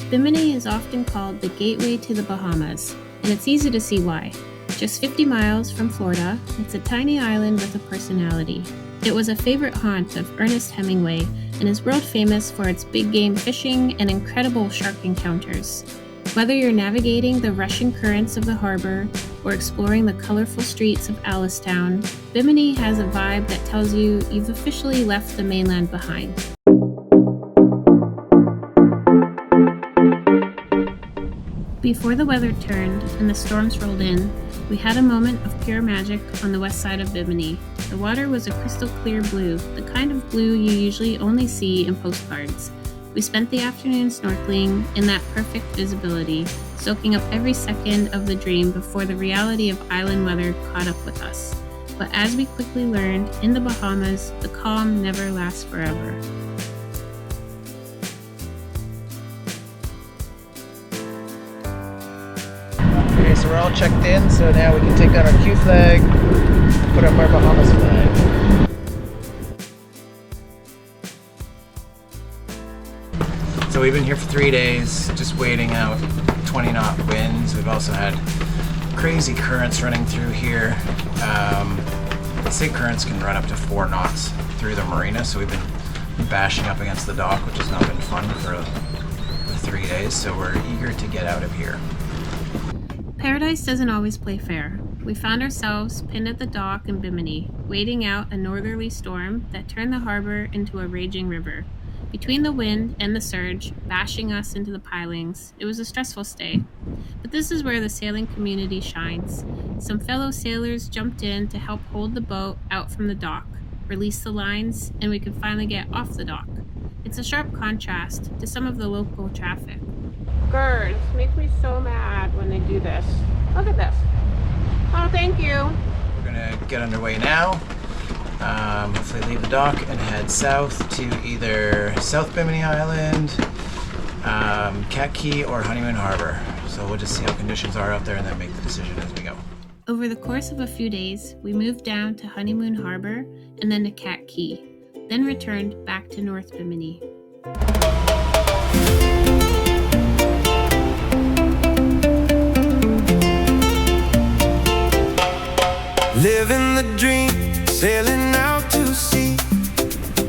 Bimini is often called the gateway to the Bahamas, and it's easy to see why. Just 50 miles from Florida, it's a tiny island with a personality. It was a favorite haunt of Ernest Hemingway and is world famous for its big game fishing and incredible shark encounters. Whether you're navigating the rushing currents of the harbor or exploring the colorful streets of Alistown, Bimini has a vibe that tells you you've officially left the mainland behind. Before the weather turned and the storms rolled in, we had a moment of pure magic on the west side of Bimini. The water was a crystal clear blue, the kind of blue you usually only see in postcards. We spent the afternoon snorkeling in that perfect visibility, soaking up every second of the dream before the reality of island weather caught up with us. But as we quickly learned, in the Bahamas, the calm never lasts forever. Okay, so we're all checked in, so now we can take down our Q flag, put up our Bahamas flag. So we've been here for 3 days, just waiting out 20 knot winds. We've also had crazy currents running through here. The sea currents can run up to 4 knots through the marina, so we've been bashing up against the dock, which has not been fun for the 3 days, so we're eager to get out of here. Paradise doesn't always play fair. We found ourselves pinned at the dock in Bimini, waiting out a northerly storm that turned the harbor into a raging river. Between the wind and the surge, bashing us into the pilings, it was a stressful stay. But this is where the sailing community shines. Some fellow sailors jumped in to help hold the boat out from the dock, release the lines, and we could finally get off the dock. It's a sharp contrast to some of the local traffic. Girls, makes me so mad when they do this. Look at this. Oh, thank you. We're gonna get underway now. Hopefully leave the dock and head south to either South Bimini Island, Cat Key, or Honeymoon Harbour. So we'll just see how conditions are out there and then make the decision as we go. Over the course of a few days, we moved down to Honeymoon Harbour and then to Cat Key, then returned back to North Bimini. Living the dream, sailing out to sea.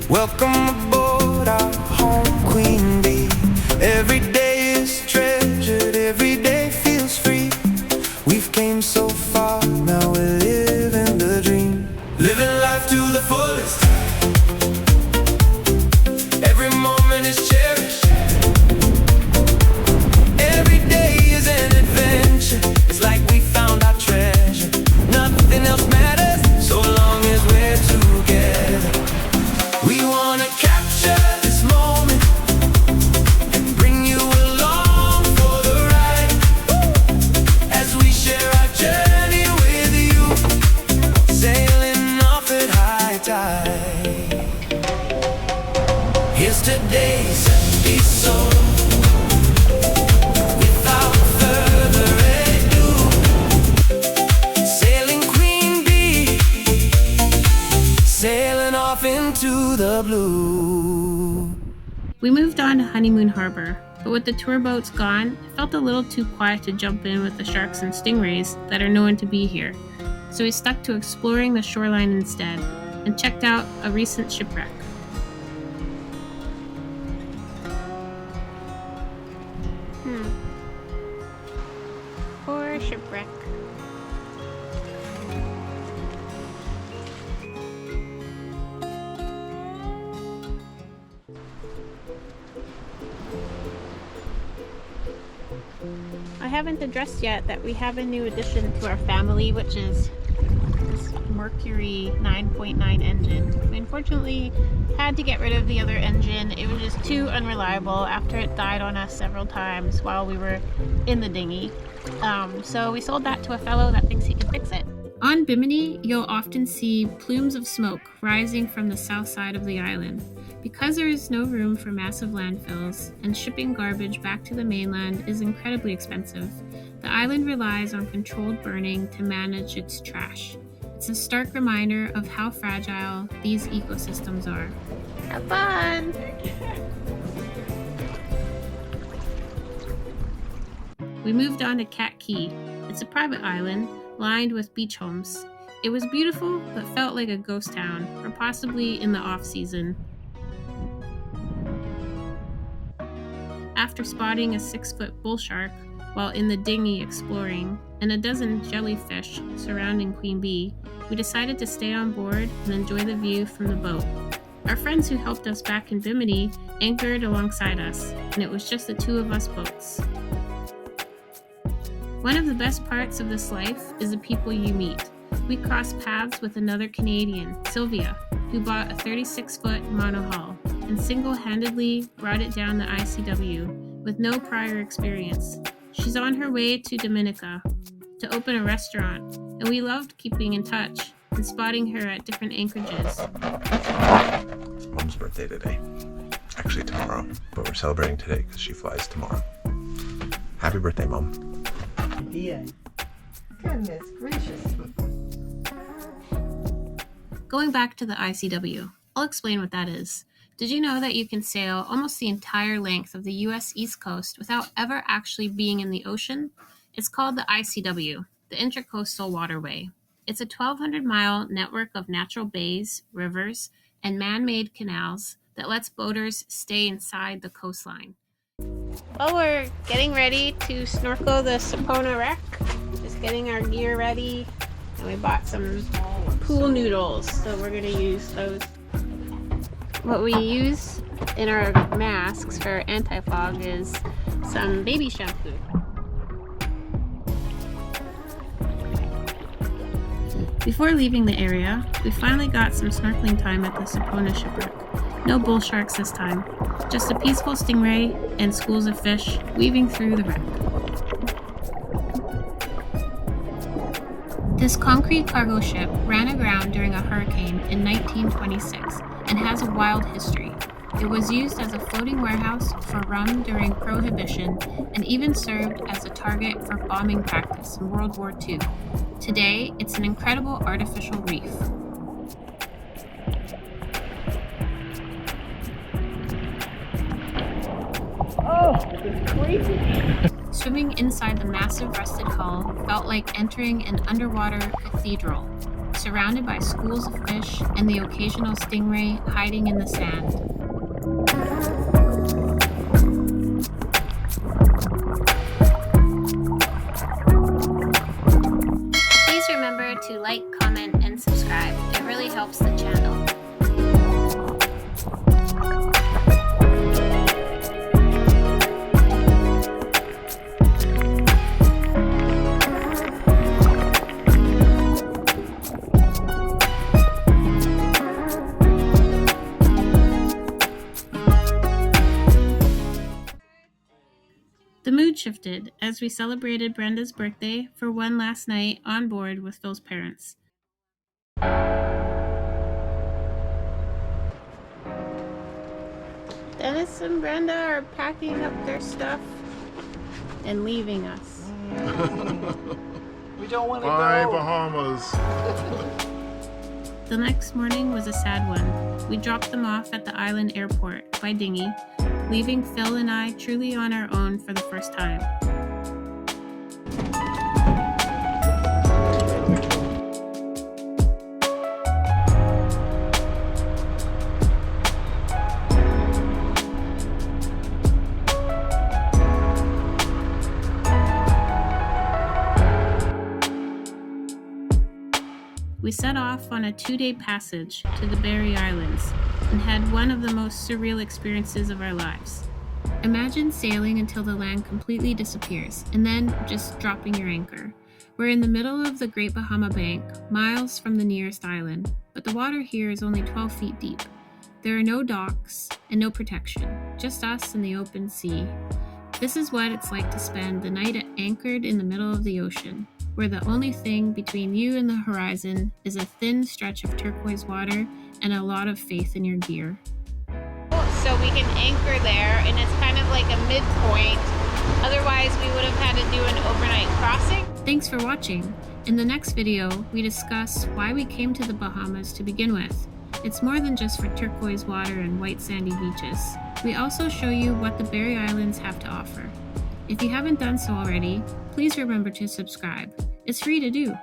Welcome aboard our home queen bee. Every day is treasured, every day feels free. We've came so far, now we're living the dream. Living life to the fullest. Every moment is cherished. Every day is an adventure. It's like we found our treasure. Nothing else matters so long as we're together. We wanna capture this moment and bring you along for the ride as we share our journey with you, sailing off at high tide. Here's today's episode. Without further ado, sailing Queen Bee, sailing off into the blue. We moved on to Honeymoon Harbour, but with the tour boats gone, it felt a little too quiet to jump in with the sharks and stingrays that are known to be here. So we stuck to exploring the shoreline instead, and checked out a recent shipwreck. Poor Shipwreck. I haven't addressed yet that we have a new addition to our family, which is this Mercury 9.9 engine. We unfortunately had to get rid of the other engine. It was just too unreliable after it died on us several times while we were in the dinghy. So we sold that to a fellow that thinks he can fix it. On Bimini, you'll often see plumes of smoke rising from the south side of the island. Because there is no room for massive landfills and shipping garbage back to the mainland is incredibly expensive, the island relies on controlled burning to manage its trash. It's a stark reminder of how fragile these ecosystems are. Have fun! We moved on to Cat Key. It's a private island lined with beach homes. It was beautiful, but felt like a ghost town, or possibly in the off-season. After spotting a 6-foot bull shark while in the dinghy exploring, and a dozen jellyfish surrounding Queen Bee, we decided to stay on board and enjoy the view from the boat. Our friends who helped us back in Bimini anchored alongside us, and it was just the two of us boats. One of the best parts of this life is the people you meet. We crossed paths with another Canadian, Sylvia, who bought a 36-foot monohull and single-handedly brought it down the ICW with no prior experience. She's on her way to Dominica to open a restaurant, and we loved keeping in touch and spotting her at different anchorages. Mom's birthday today. Actually tomorrow, but we're celebrating today because she flies tomorrow. Happy birthday, Mom. Yeah. Goodness gracious. Going back to the ICW, I'll explain what that is. Did you know that you can sail almost the entire length of the US East Coast without ever actually being in the ocean? It's called the ICW, the Intracoastal Waterway. It's a 1,200-mile network of natural bays, rivers, and man-made canals that lets boaters stay inside the coastline. Well, we're getting ready to snorkel the Sapona wreck. Just getting our gear ready. And we bought some pool noodles, so we're going to use those. What we use in our masks for anti-fog is some baby shampoo. Before leaving the area, we finally got some snorkeling time at the Sapona shipwreck. No bull sharks this time, just a peaceful stingray and schools of fish weaving through the wreck. This concrete cargo ship ran aground during a hurricane in 1926 and has a wild history. It was used as a floating warehouse for rum during Prohibition and even served as a target for bombing practice in World War II. Today, it's an incredible artificial reef. Oh, it's crazy. Swimming inside the massive rusted hull felt like entering an underwater cathedral, surrounded by schools of fish and the occasional stingray hiding in the sand. Please remember to like, comment, and subscribe. It really helps the channel. The mood shifted as we celebrated Brenda's birthday for one last night on board with Phil's parents. Dennis and Brenda are packing up their stuff and leaving us. We don't want to Bye, go. Bahamas. The next morning was a sad one. We dropped them off at the island airport by dinghy, leaving Phil and I truly on our own for the first time. We set off on a 2-day passage to the Berry Islands and had one of the most surreal experiences of our lives. Imagine sailing until the land completely disappears and then just dropping your anchor. We're in the middle of the Great Bahama Bank, miles from the nearest island, but the water here is only 12 feet deep. There are no docks and no protection, just us and the open sea. This is what it's like to spend the night anchored in the middle of the ocean, where the only thing between you and the horizon is a thin stretch of turquoise water and a lot of faith in your gear. So we can anchor there, and it's kind of like a midpoint. Otherwise, we would have had to do an overnight crossing. Thanks for watching. In the next video, we discuss why we came to the Bahamas to begin with. It's more than just for turquoise water and white sandy beaches. We also show you what the Berry Islands have to offer. If you haven't done so already, please remember to subscribe. It's free to do.